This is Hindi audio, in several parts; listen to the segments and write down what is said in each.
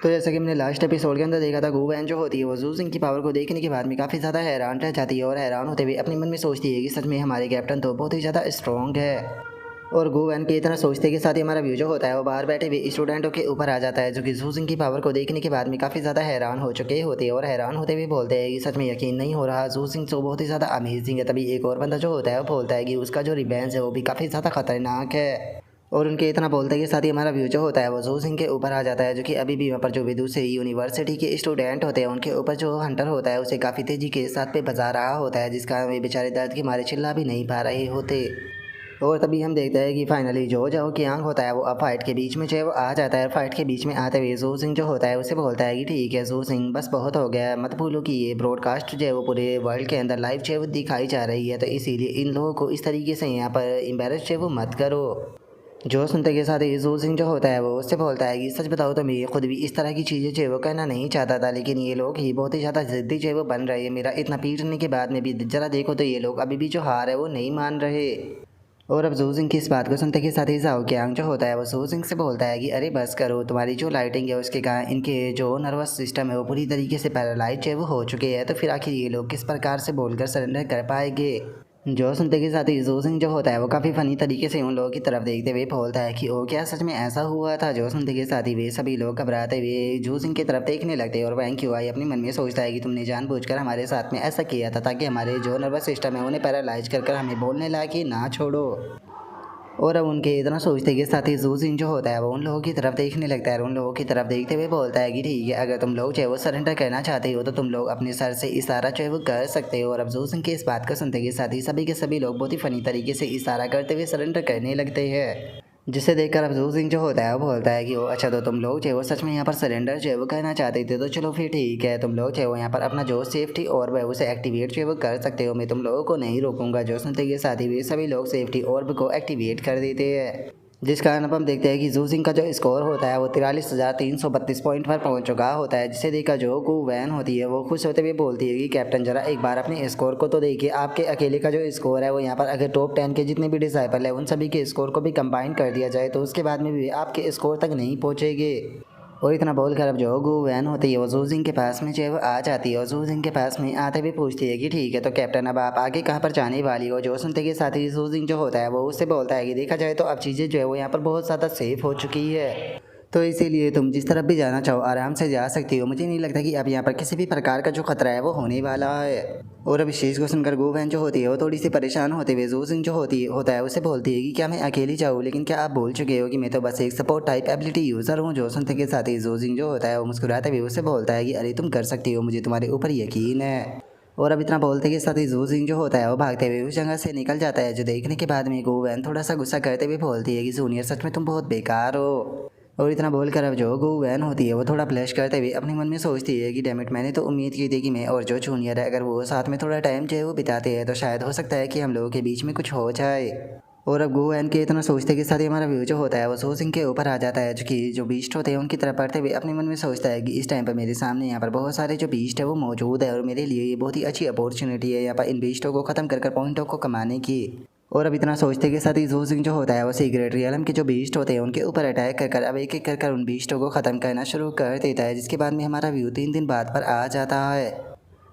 तो जैसा कि हमने लास्ट एपिसोड के अंदर देखा था, गू वैन जो होती है वो जू सिंह की पावर को देखने के बाद में काफ़ी ज़्यादा हैरान रह जाती है और हैरान होते हुए अपने मन में सोचती है कि सच में हमारे कैप्टन तो बहुत ही ज़्यादा स्ट्रॉन्ग है। और गू वैन की इतना सोचते के साथ ही हमारा व्यू जो होता है वो बाहर बैठे हुए स्टूडेंटों के ऊपर आ जाता है, जो कि जू सिंह की पावर को देखने के बाद में काफ़ी ज़्यादा हैरान हो चुके होते हैं और हैरान होते हुए बोलते हैं कि सच में यकीन नहीं हो रहा, जू सिंह तो बहुत ही ज़्यादा अमेजिंग है। तभी एक और बंदा जो होता है वो बोलता है कि उसका जो रिवेंज है वो भी काफ़ी ज़्यादा खतरनाक है। और उनके इतना बोलते के साथ ही हमारा व्यू जो होता है वो जू सिंह के ऊपर आ जाता है, जो कि अभी भी वहाँ पर जो विदुषी यूनिवर्सिटी के स्टूडेंट होते हैं उनके ऊपर जो हंटर होता है उसे काफ़ी तेज़ी के साथ पे बजा रहा होता है, जिसका वे बेचारे दर्द के मारे चिल्ला भी नहीं पा रहे होते। और तभी हम देखते हैं कि फाइनली जो जाओ कियांग होता है वो अब फाइट के बीच में जो है वो आ जाता है। फाइट के बीच में आते हुए जू सिंह जो होता है उसे बोलता है कि ठीक है जू सिंह, बस बहुत हो गया, मत भूलो कि ये ब्रॉडकास्ट जो है वो पूरे वर्ल्ड के अंदर लाइव जो है वो दिखाई जा रही है, तो इसीलिए इन लोगों को इस तरीके से यहाँ पर एम्बेरस जो है वो मत करो। जो सुनते के साथ ही जू सिंह जो होता है वो उससे बोलता है कि सच बताओ तो मैं खुद भी इस तरह की चीज़ें जो है वो कहना नहीं चाहता था, लेकिन ये लोग ही बहुत ही ज़्यादा ज़िद्दी जो है वो बन रहे हैं। मेरा इतना पीटने के बाद में भी जरा देखो तो ये लोग अभी भी जो हार है वो नहीं मान रहे। और अब जू सिंह की इस बात को सुनते के साथ ही जाओ कियांग जो होता है वो जू सिंह से बोलता है कि अरे बस करो, तुम्हारी जो लाइटिंग है उसके कारण इनके जो नर्वस सिस्टम है वो पूरी तरीके से पैरालाइज जो है वो हो चुके हैं, तो फिर आखिर ये लोग किस प्रकार से बोलकर सरेंडर कर पाएंगे। जो सुनते के साथ ही जू सिंह जो होता है वो काफ़ी फनी तरीके से उन लोगों की तरफ देखते हुए बोलता है कि ओ क्या सच में ऐसा हुआ था। जो सुनते के साथ ही वे सभी लोग घबराते हुए जू सिंह की तरफ देखने लगते हैं और वैंग क्यू आई अपने मन में सोचता है कि तुमने जानबूझकर हमारे साथ में ऐसा किया था ताकि हमारे जो नर्वस सिस्टम है उन्हें पैरालाइज कर हमें बोलने लायक ही ना छोड़ो। और अब उनके इतना सोचते के साथ ही जू सिंह जो होता है वो उन लोगों की तरफ देखने लगता है और उन लोगों की तरफ देखते हुए बोलता है कि ठीक है, अगर तुम लोग जो है वो सरेंडर करना चाहते हो तो तुम लोग अपने सर से इशारा जो है वो कर सकते हो। और अब जू सिंह की इस बात को सुनते के साथ ही सभी के सभी लोग बहुत ही फनी तरीके से इशारा करते हुए सरेंडर करने लगते हैं, जिसे देखकर अब जू सिंह जो होता है वो बोलता है कि ओ अच्छा, तो तुम लोग जो है वो सच में यहाँ पर सरेंडर जो है वो करना चाहते थे, तो चलो फिर ठीक है, तुम लोग जो है वो यहाँ पर अपना जो सेफ्टी और वह उसे एक्टिवेट जो है वो कर सकते हो, मैं तुम लोगों को नहीं रोकूंगा। जो सुनते के साथ ही वे सभी लोग सेफ्टी ऑर्ब को एक्टिवेट कर देते हैं, जिस कारण अब हम देखते हैं कि जू सिंह का जो स्कोर होता है वो 43,332 पॉइंट पर पहुंच चुका होता है, जिसे देखकर जो गू वैन होती है वो खुश होते हुए बोलती है कि कैप्टन जरा एक बार अपने स्कोर को तो देखिए, आपके अकेले का जो स्कोर है वो यहाँ पर अगर टॉप 10 के जितने भी डिसाइपल है उन सभी के स्कोर को भी कंबाइन कर दिया जाए तो उसके बाद में भी आपके स्कोर तक नहीं पहुँचेंगे। और इतना बोलकर अब जो गू वैन होती है वो जू सिंह के पास में जो है वो आ जाती है और जू सिंह के पास में आते हुए पूछती है कि ठीक है, तो कैप्टन अब आप आगे कहाँ पर जाने वाली हो। जो सुनते के साथ ही जू सिंह जो होता है वो उससे बोलता है कि देखा जाए तो अब चीज़ें जो है वो यहाँ पर बहुत ज़्यादा सेफ हो चुकी है, तो इसीलिए तुम जिस तरफ भी जाना चाहो आराम से जा सकती हो। मुझे नहीं लगता कि अब यहाँ पर किसी भी प्रकार का जो खतरा है वो होने वाला है। और अब इस चीज़ को सुनकर गू वैन जो होती है वो थोड़ी सी परेशान होते हुए जू सिंह जो होता है उसे बोलती है कि क्या मैं अकेली जाऊँ, लेकिन क्या आप भूल चुके हो कि मैं तो बस एक सपोर्ट टाइप एबिलिटी यूज़र हूँ। जो सुनते के साथ ही जू सिंह जो होता है वो मुस्कुराते हुए उससे बोलता है कि अरे तुम कर सकती हो, मुझे तुम्हारे ऊपर यकीन है। और अब इतना बोलते के साथ ही जू सिंह जो होता है वो भागते हुए उस जगह से निकल जाता है, जो देखने के बाद में गू वैन थोड़ा सा गुस्सा करते हुए बोलती है कि जूनियर सच में तुम बहुत बेकार हो। और इतना बोलकर अब जो गू वैन होती है वो थोड़ा फ्लैश करते हुए अपने मन में सोचती है कि डैमिट, मैंने तो उम्मीद की थी कि मैं और जो जूनियर है अगर वो साथ में थोड़ा टाइम जो है वो बिताते हैं तो शायद हो सकता है कि हम लोगों के बीच में कुछ हो जाए। और अब गू वैन के इतना सोचते के साथ ही हमारा व्यू जो होता है वो जू सिंह के ऊपर आ जाता है, जो कि जो बीस्ट होते हैं उनकी तरफ बढ़ते हुए अपने मन में सोचता है कि इस टाइम पर मेरे सामने यहाँ पर बहुत सारे जो बीस्ट है वो मौजूद है और मेरे लिए ये बहुत ही अच्छी अपॉर्चुनिटी है यहाँ पर इन बीस्टों को ख़त्म कर पॉइंटों को कमाने की। और अब इतना सोचते के साथ ही जू सिंह जो होता है वो सीक्रेट रियलम के जो बीस्ट होते हैं उनके ऊपर अटैक कर अब एक एक कर उन बीस्टों को ख़त्म करना शुरू कर देता है, जिसके बाद में हमारा व्यू 3 दिन बाद पर आ जाता है,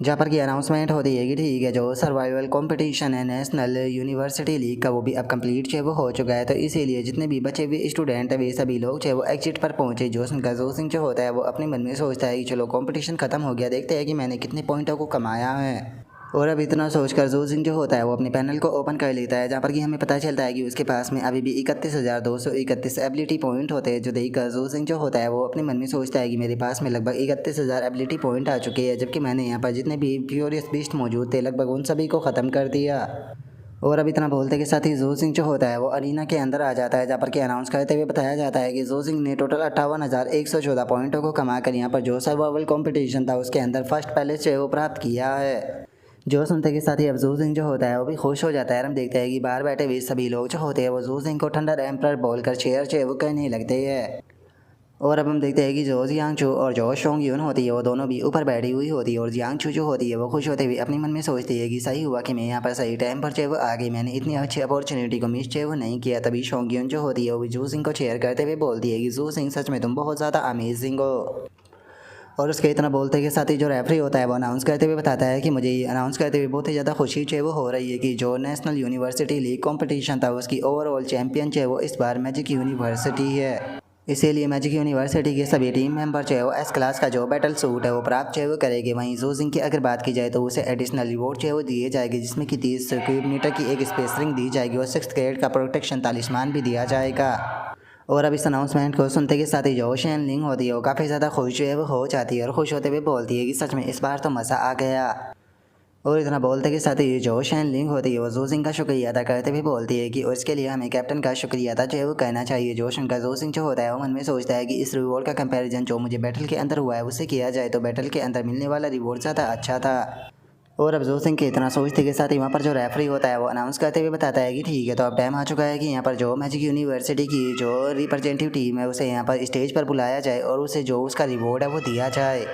जहाँ पर की अनाउंसमेंट होती है कि ठीक है, जो सर्वाइवल कंपटीशन है नेशनल यूनिवर्सिटी लीग का वो भी अब कंप्लीट जो वो हो चुका है, तो इसीलिए जितने भी बचे हुए स्टूडेंट है वे सभी लोग जो वो एग्जिट पर पहुंचे। जो सुनकर जू सिंह जो होता है वो अपने मन में सोचता है कि चलो कंपटीशन खत्म हो गया, देखते हैं कि मैंने कितने पॉइंटों को कमाया है। और अब इतना सोचकर जू सिंह जो होता है वो अपने पैनल को ओपन कर लेता है, जहाँ पर कि हमें पता चलता है कि उसके पास में अभी भी 31,231 एबिलिटी पॉइंट होते हैं, जो देखकर जू सिंह जो होता है वो अपने मन में सोचता है कि मेरे पास में लगभग 31,000 एबिलिटी पॉइंट आ चुके हैं, जबकि मैंने यहाँ पर जितने भी फ्यूरियस बीस्ट मौजूद थे लगभग उन सभी को ख़त्म कर दिया। और अब इतना बोलते के साथ ही जू सिंह जो होता है वो अरीना के अंदर आ जाता है, जहाँ पर कि अनाउंस करते हुए बताया जाता है कि जू सिंह ने टोटल 58,114 पॉइंटों को कमाकर यहाँ पर जो सर्वाइवल कॉम्पिटिशन था उसके अंदर फर्स्ट प्लेस जो है वो प्राप्त किया है। जो सुनते के साथ ही अब जू सिंह जो होता है वो भी खुश हो जाता है। हम देखते हैं कि बाहर बैठे हुए सभी लोग जो होते हैं वो जू सिंह को थंडर एम्परर बोलकर चेयर जो है वो कहने लगते हैं। और अब हम देखते हैं कि जो जियांग चू और जो शोंग यून होती है वो दोनों भी ऊपर बैठी हुई होती है और जियांग चू जो होती है वो खुश होते हुए अपने मन में सोचती है कि सही हुआ कि मैं यहाँ पर सही टाइम पर चाहे वो आ गई, मैंने इतनी अच्छी अपॉर्चुनिटी को मिस चाहे वो नहीं किया। तभी शोंग यून जो होती है वो जू सिंह को शेयर करते हुए बोलती है कि जू सिंह सच में तुम बहुत ज़्यादा अमेजिंग हो। और उसके इतना बोलते के साथ ही जो रेफरी होता है वो अनाउंस करते हुए बताता है कि मुझे ये अनाउंस करते हुए बहुत ही ज़्यादा खुशी चाहे वो हो रही है कि जो नेशनल यूनिवर्सिटी लीग कंपटीशन था उसकी ओवरऑल चैंपियन चाहे वो इस बार मैजिक यूनिवर्सिटी है। इसीलिए मैजिक यूनिवर्सिटी के सभी टीम मेंबर चाहे वो एस क्लास का जो बैटल सूट है वो प्राप्त चाहे वो करेंगे। वहीं जू सिंह की अगर बात की जाए तो उसे एडिशनल रिवॉर्ड चाहे वो दिए जाएगी, जिसमें कि 30 क्यूब मीटर की एक स्पेस रिंग दी जाएगी और 6th ग्रेड का प्रोटेक्शन तालिस्मान भी दिया जाएगा। और अब इस अनाउंसमेंट को सुनते के साथ ही जो शेन लिंग होती है वो काफ़ी ज़्यादा खुश है वो हो जाती है और खुश होते हुए बोलती है कि सच में इस बार तो मज़ा आ गया। और इतना बोलते के साथ ही जो शेन लिंग होती है वो जू सिंह का शुक्रिया अदा करते हुए बोलती है कि और इसके लिए हमें कैप्टन का शुक्रिया अदा जो है वो कहना चाहिए। जोश उनका जू सिंह जो होता है वो मन में सोचता है कि इस रिवॉर्ड का कंपैरिजन जो मुझे बैटल के अंदर हुआ है उससे किया जाए तो बैटल के अंदर मिलने वाला रिवॉर्ड ज़्यादा अच्छा था। और अब जू सिंह के इतना सोचते के साथ ही वहाँ पर जो रेफरी होता है वो अनाउंस करते हुए बताता है कि ठीक है, तो अब टाइम आ चुका है कि यहाँ पर जो मैजिक यूनिवर्सिटी की जो रिप्रेजेंटेटिव टीम है उसे यहाँ पर स्टेज पर बुलाया जाए और उसे जो उसका रिवॉर्ड है वो दिया जाए।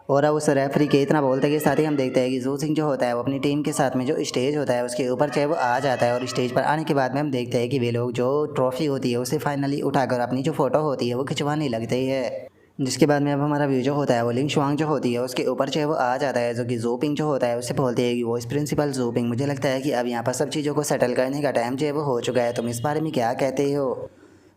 और अब उस रेफरी के इतना बोलते के साथ ही हम देखते हैं कि जू सिंह जो होता है वो अपनी टीम के साथ में जो स्टेज होता है उसके ऊपर चाहे वो आ जाता है और स्टेज पर आने के बाद में हम देखते हैं कि वे लोग जो ट्रॉफी होती है उसे फाइनली उठाकर अपनी जो फोटो होती है वो खिंचवाने लगते हैं। जिसके बाद में अब हमारा व्यू जो होता है वो लिंग शुआंग जो होती है उसके ऊपर चाहे वो आ जाता है, जो कि जोपिंग जो होता है उससे बोलती है कि वो इस प्रिंसिपल जोपिंग, मुझे लगता है कि अब यहाँ पर सब चीज़ों को सेटल करने का टाइम जो है वो हो चुका है, तुम इस बारे में क्या कहते हो।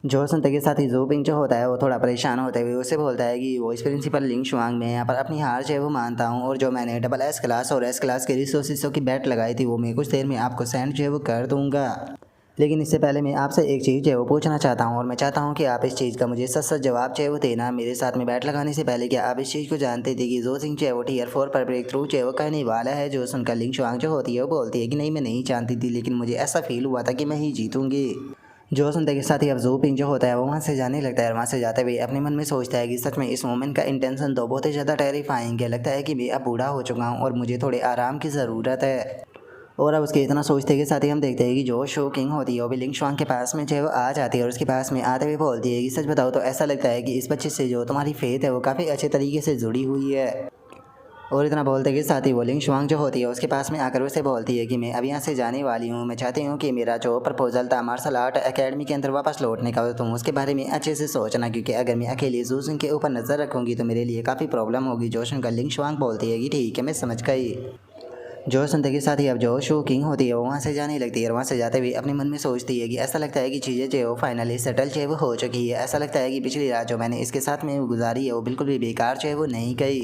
जो सुनते के साथ ही जोपिंग जो होता है वो थोड़ा परेशान होते हुए उससे बोलता है कि वो इस प्रिंसिपल लिंग शुआंग में यहाँ पर अपनी हार जो है वो मानता हूँ और जो मैंने डबल एस क्लास और एस क्लास के रिसोर्सिसों की बैट लगाई थी वो मैं कुछ देर में आपको सेंड जो है वो कर दूँगा। लेकिन इससे पहले मैं आपसे एक चीज़ जो है वो पूछना चाहता हूँ और मैं चाहता हूँ कि आप इस चीज़ का मुझे सच सच जवाब जो है वो देना। मेरे साथ में बैट लगाने से पहले क्या आप इस चीज़ को जानते थे कि जो सिंह जो है वो टीयर 4 पर ब्रेक थ्रू जो है वो करने वाला है। जो सुनकर लिंग शुआंग जो होती है वो बोलती है कि नहीं, मैं नहीं जानती थी, लेकिन मुझे ऐसा फील हुआ था कि मैं ही जीतूंगी। जो सुनते के साथ ही अब जू पिंग जो होता है वो वहाँ से जाने लगता है और वहाँ से जाते हुए अपने मन में सोचता है कि सच में इस मोमेंट का इंटेंशन तो बहुत ही ज़्यादा टेरिफाइंग है, लगता है कि मैं अब बूढ़ा हो चुका हूँ और मुझे थोड़े आराम की ज़रूरत है। और अब उसके इतना सोचते के साथ ही हम देखते हैं कि जो शो किंग होती है वो भी लिंग शुआंग के पास में जो है वो आ जाती है और उसके पास में आते हुए बोलती है कि सच बताओ तो ऐसा लगता है कि इस बच्चे से जो तुम्हारी फेथ है वो काफ़ी अच्छे तरीके से जुड़ी हुई है। और इतना बोलते के साथ ही वो लिंग शुआंग जो होती है उसके पास में आकर उसे बोलती है कि मैं अब यहाँ से जाने वाली हूँ, मैं चाहती हूँ कि मेरा जो प्रपोजल था मार्शल आर्ट एकेडमी के अंदर वापस लौटने का, तुम उसके बारे में अच्छे से सोचना, क्योंकि अगर मैं अकेले जू सिंह के ऊपर नज़र रखूँगी तो मेरे लिए काफ़ी प्रॉब्लम होगी। जोशन का लिंग शुआंग बोलती है कि ठीक है, मैं समझ गई। जो सुनते के साथ ही अब जो शो किंग होती है वो वहाँ से जाने लगती है और वहाँ से जाते हुए अपने मन में सोचती है कि ऐसा लगता है कि चीज़ें जो है वो फाइनली सेटल जो है वो हो चुकी है। ऐसा लगता है कि पिछली रात जो मैंने इसके साथ में गुजारी है वो बिल्कुल भी बेकार जो है वो नहीं गई।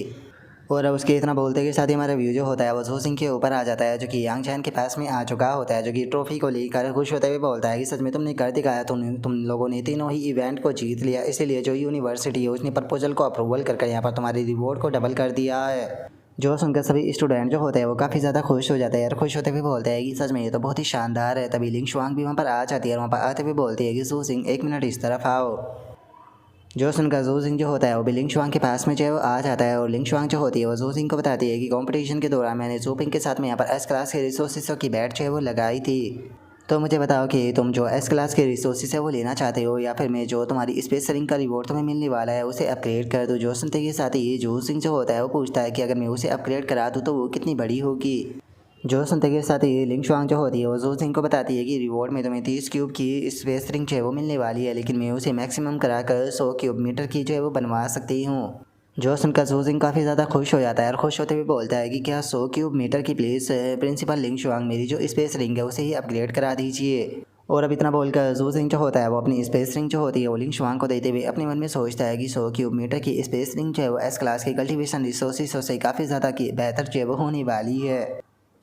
और अब उसके इतना बोलते के साथ ही हमारा व्यू जो होता है वो जू सिंह के ऊपर आ जाता है, जो कि यांग चैन के पास में आ चुका होता है, जो कि ट्रॉफी को लेकर खुश होते हुए बोलता है कि सच में तुमने कर दिखाया, तुम लोगों ने तीनों ही इवेंट को जीत लिया, इसीलिए जो यूनिवर्सिटी है उसने प्रपोजल को अप्रूवल करके यहाँ पर तुम्हारी रिवॉर्ड को डबल कर दिया है। जो सुनकर सभी स्टूडेंट जो होते हैं वो काफ़ी ज़्यादा खुश हो जाते हैं और खुश होते हुए बोलते हैं कि सच में ये तो बहुत ही शानदार है। तभी लिंग शुआंग भी वहाँ पर आ जाती है और वहाँ पर आते हुए बोलती है कि जू सिंह 1 मिनट इस तरफ आओ। जो सुनकर जू सिंह जो होता है वो भी लिंग शुआंग के पास में जो है वो आ जाता है और लिंग शुआंग जो होती है वो जू सिंह को बताती है कि कंपटीशन के दौरान मैंने जू पिंग के साथ में यहाँ पर एस क्लास के रिसोर्सिसों की बैट जो है वो लगाई थी। तो मुझे बताओ कि तुम जो एस क्लास के रिसोर्सेज है वो लेना चाहते हो या फिर मैं जो तुम्हारी स्पेस रिंग का रिवॉर्ड तुम्हें मिलने वाला है उसे अपग्रेड कर दूँ। जो सुनते के साथ ही जू सिंह जो होता है वो पूछता है कि अगर मैं उसे अपग्रेड करा दूँ तो वो कितनी बड़ी होगी। जो सुनते के साथ ही लिंग शुआंग जो होती है वो जू सिंह को बताती है कि रिवॉर्ड में तुम्हें 30 क्यूब की स्पेस रिंग जो है वो मिलने वाली है, लेकिन मैं उसे मैक्सिमम कराकर 100 क्यूब मीटर की जो है वो बनवा सकती हूँ। जो सुनकर जू सिंह काफ़ी ज़्यादा खुश हो जाता है और खुश होते हुए बोलता है कि क्या 100 क्यूब मीटर की प्लीज़ प्रिंसिपल लिंग शुआंग मेरी जो स्पेस रिंग है उसे ही अपग्रेड करा दीजिए। और अब इतना बोलकर जू सिंह जो होता है वो अपनी स्पेस रिंग जो होती है वो लिंग शुआंग को देते हुए अपने मन में सोचता है कि 100 क्यूब मीटर की स्पेस रिंग जो है वो एस क्लास की कल्टीवेशन रिसोर्सिस से काफ़ी ज़्यादा की बेहतर जो है वो होने वाली है।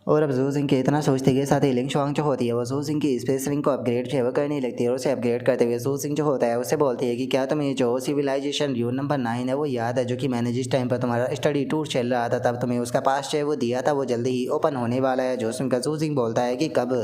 और अब जू सिंह के इतना सोचते के साथ ही लिंग शुआंग जो होती है वो जू सिंह की स्पेस रिंग को अपग्रेड जो है वो करने लगती है और उसे अपग्रेड करते हुए जू सिंह जो होता है उससे बोलती है कि क्या तुम्हें जो सिविलाइजेशन रू नंबर 9 है वो याद है, जो कि मैंने जिस टाइम पर तुम्हारा स्टडी टूर चल रहा था तब तुम्हें उसका पास जो है वो दिया था, वो जल्दी ही ओपन होने वाला है। जो सुनकर जू सिंह बोलता है कि कब।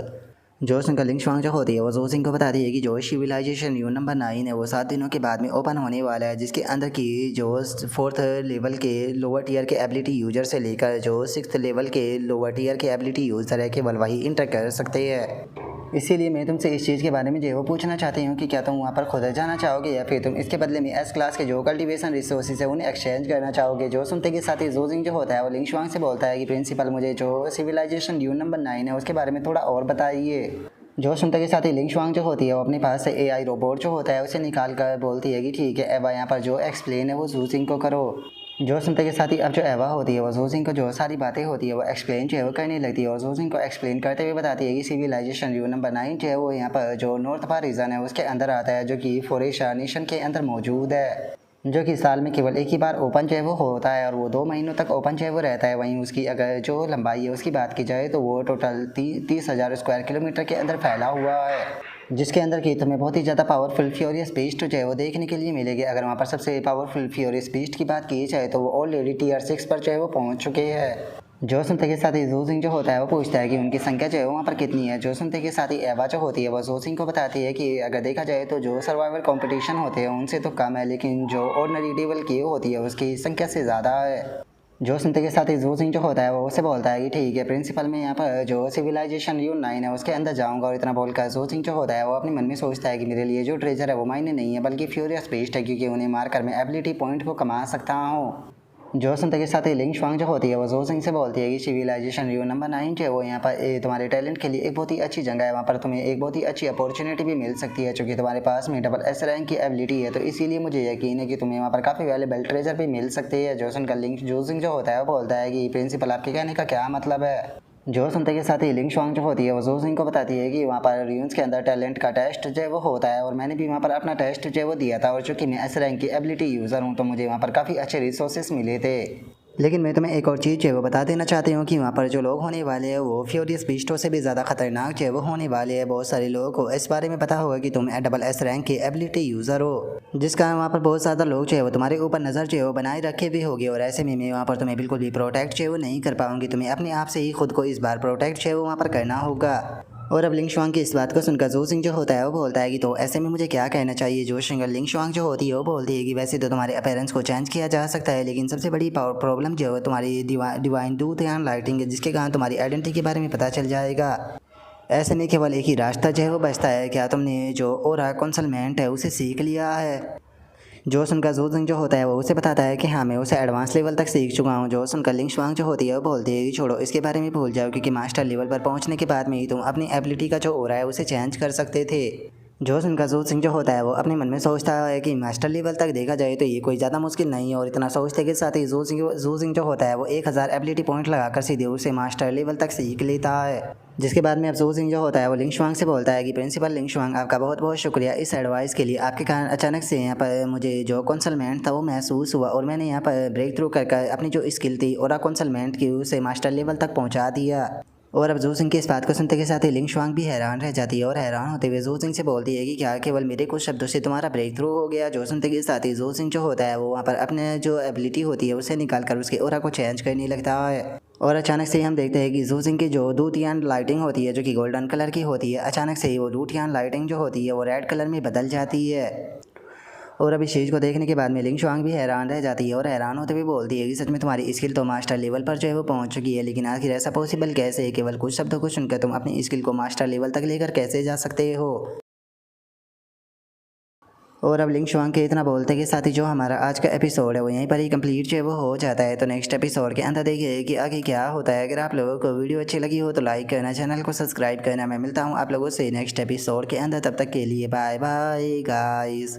जो सुनकर लिंग शुआंग जो होती है वो जू सिंह को बताती है कि जो सिविलाइजेशन रू नंबर 9 है वो 7 दिनों के बाद में ओपन होने वाला है, जिसके अंदर की जो 4th लेवल के लोअर टीयर के एबिलिटी यूजर से लेकर जो 6th लेवल के लोअर टीयर के एबिलिटी यूजर है केवल वही इंटर कर सकते हैं। इसीलिए मैं तुमसे इस चीज़ के बारे में जो है वो पूछना चाहती हूँ कि क्या तुम वहाँ पर खुद जाना चाहोगे या फिर तुम इसके बदले में एस क्लास के जो कल्टीवेशन रिसोर्सेज है उन्हें एक्सचेंज करना चाहोगे। जो सुनते के साथ ही जोजिंग जो होता है वो लिंग शुआंग से बोलता है कि प्रिंसिपल मुझे जो सिविलाइजेशन ड्यून नंबर 9 है उसके बारे में थोड़ा और बताइए। जो सुनते के साथ ही लिंग शुआंग जो होती है वो अपने पास से एआई रोबोट जो होता है उसे निकाल कर बोलती है कि ठीक है एवा यहाँ पर जो एक्सप्लेन है वो जोजिंग को करो। जो सुनते के साथ ही अब जो एवा होती है वो जोजिंग को जो सारी बातें होती है वो एक्सप्लेन जो है वो करने लगती है और जोजिंग को एक्सप्लेन करते हुए बताती है कि सिविलाइजेशन ड्यून नंबर 9 जो है वो यहाँ पर जो नॉर्थ पा रीजन है उसके अंदर आता है, जो कि फोरेशा नेशन के अंदर मौजूद है, जो कि साल में केवल एक ही बार ओपन जो है वो होता है और वो 2 महीनों तक ओपन जो है वो रहता है। वहीं उसकी अगर जो लंबाई है उसकी बात की जाए तो वो टोटल 30,000 स्क्वायर किलोमीटर के अंदर फैला हुआ है, जिसके अंदर की तुम्हें बहुत ही ज़्यादा पावरफुल फ्यूरियस बीस्ट जो है वो देखने के लिए मिलेगी। अगर वहाँ पर सबसे पावरफुल फ्यूरियस बीस्ट की बात की जाए तो वो ऑलरेडी टीयर 6 पर जो है वो पहुँच चुके हैं। जो सुनते के साथ ही जोजिंग जो होता है वो पूछता है कि उनकी संख्या जो है वहाँ पर कितनी है। जो सुनते के साथ ही एवा जो होती है वो जोजिंग को बताती है कि अगर देखा जाए तो जो सर्वाइवल कंपटीशन होते हैं उनसे तो कम है, लेकिन जो ऑर्डिनरी डेवल की होती है उसकी संख्या से ज़्यादा है। जो सुनते के साथ ही जोजिंग जो होता है वो उसे बोलता है कि ठीक है प्रिंसिपल मैं यहाँ पर जो सिविलाइजेशन ड्यून 9 है उसके अंदर जाऊँगा। और इतना बोलकर जोजिंग जो होता है वो अपने मन में सोचता है कि मेरे लिए जो ट्रेजर है वो मायने नहीं है बल्कि फ्यूरियस बीस्ट है, क्योंकि उन्हें मारकर मैं एबिलिटी पॉइंट को कमा सकता हूँ। जो सुनते के साथ ही लिंग शुआंग जो होती है वो जोजिंग से बोलती है कि सिविलाइजेशन ड्यून नंबर 9 जो है वो यहाँ पर तुम्हारे टैलेंट के लिए एक बहुत ही अच्छी जगह है, वहाँ पर तुम्हें एक बहुत ही अच्छी अपॉर्चुनिटी भी मिल सकती है। चूँकि तुम्हारे पास में डबल एस रैंक की एबिलिटी है तो इसीलिए मुझे यकीन है कि तुम्हें वहाँ पर काफ़ी वैल्यूएबल ट्रेजर भी मिल सकती है। जो सुनकर लिंग जोजिंग जो होता है वो बोलता है कि प्रिंसिपल आपके कहने का क्या मतलब है। जो सुनते के साथ ही लिंग शुआंग जो होती है वो जोजिंग को बताती है कि वहाँ पर र्यून्स के अंदर टैलेंट का टेस्ट जो है वो होता है और मैंने भी वहाँ पर अपना टेस्ट जो है वो दिया था और चूँकि मैं एस रैंक की एबिलिटी यूज़र हूँ तो मुझे वहाँ पर काफ़ी अच्छे रिसोर्सेज मिले थे। लेकिन मैं तुम्हें एक और चीज़ जो है वो बता देना चाहती हूँ कि वहाँ पर जो लोग होने वाले हैं वो फ्यूरियस बीस्टों से भी ज़्यादा खतरनाक जो है वो होने वाले हैं। बहुत सारे लोगों को इस बारे में पता होगा कि तुम डबल एस रैंक के एबिलिटी यूज़र हो, जिस कारण वहाँ पर बहुत ज़्यादा लोग जो है वो तुम्हारे ऊपर नज़र जो है वो बनाए रखे भी होगी और ऐसे में मैं वहाँ पर तुम्हें बिल्कुल भी प्रोटेक्ट जो है वो नहीं कर पाऊँगी। तुम्हें अपने आप से ही खुद को इस बार प्रोटेक्ट जो है वो वहाँ पर करना होगा। और अब लिंग शुआंग की इस बात को सुनकर जोजिंग जो होता है वो बोलता है कि तो ऐसे में मुझे क्या कहना चाहिए। जो सिंगल लिंग शुआंग जो होती है वो बोलती है कि वैसे तो तुम्हारे अपीयरेंस को चेंज किया जा सकता है, लेकिन सबसे बड़ी प्रॉब्लम जो है तुम्हारी डिवाइन टूथ एंड लाइटिंग है, जिसके कारण तुम्हारी आइडेंटिटी के बारे में पता चल जाएगा। ऐसे में केवल एक ही रास्ता जो है वो बचता है, क्या तुमने जो ओरा कंसलमेंट है उसे सीख लिया है। जो सुनकर जोजिंग जो होता है वो उसे बताता है कि हाँ मैं उसे एडवांस लेवल तक सीख चुका हूँ। जो सुनकर लिंग शुआंग जो होती है वो बोलती है कि छोड़ो इसके बारे में भूल जाओ, क्योंकि मास्टर लेवल पर पहुँचने के बाद में ही तुम अपनी एबिलिटी का जो ओरा है उसे चेंज कर सकते थे। जो सुनकर जोजिंग जो होता है वो अपने मन में सोचता है कि मास्टर लेवल तक देखा जाए तो ये कोई ज़्यादा मुश्किल नहीं है। और इतना सोचते के साथ ही जोजिंग जो होता है वो 1000 एबिलिटी पॉइंट लगाकर सीधे उसे मास्टर लेवल तक सीख लेता है। जिसके बाद में अब जोजिंग जो होता है वो लिंग शुआंग से बोलता है कि प्रिंसिपल लिंग शुआंग आपका बहुत बहुत शुक्रिया इस एडवाइस के लिए। आपके कारण अचानक से यहाँ पर मुझे जो कंसलमेंट था वो महसूस हुआ और मैंने यहाँ पर ब्रेक थ्रू कर अपनी जो स्किल थी और कंसलमेंट की उसे मास्टर लेवल तक पहुँचा दिया। और अब जोजिंग की इस बात को सुनते के साथ ही लिंग शुआंग भी हैरान रह जाती है और हैरान होते हुए जोजिंग से बोलती है कि क्या केवल मेरे कुछ शब्दों से तुम्हारा ब्रेक थ्रू हो गया। जो सुनते के साथ ही जोजिंग जो होता है वो वहाँ पर अपने जो एबिलिटी होती है उसे निकाल कर उसके ओरा को चेंज करने लगता है। और अचानक से ही हम देखते हैं कि जोजिंग की जो दूतियान लाइटिंग होती है जो कि गोल्डन कलर की होती है, अचानक से ही वो दूतियान लाइटिंग जो होती है वो रेड कलर में बदल जाती है। और अब इस चीज़ को देखने के बाद में लिंग शुआंग भी हैरान रह जाती है और हैरान होते हुए बोलती है कि सच में तुम्हारी स्किल तो मास्टर लेवल पर जो है वो पहुंच चुकी है, लेकिन आखिर ऐसा पॉसिबल कैसे है। केवल कुछ शब्दों को सुनकर तुम अपनी स्किल को मास्टर लेवल तक लेकर कैसे जा सकते हो। और अब लिंग शुआंग के इतना बोलते के साथ ही जो हमारा आज का एपिसोड है वो यहीं पर ही कंप्लीट जो है वो हो जाता है। तो नेक्स्ट एपिसोड के अंदर देखिए कि आगे क्या होता है। अगर आप लोगों को वीडियो अच्छी लगी हो तो लाइक करना, चैनल को सब्सक्राइब करना। मैं मिलता हूँ आप लोगों से नेक्स्ट एपिसोड के अंदर, तब तक के लिए बाय बाय गाइस।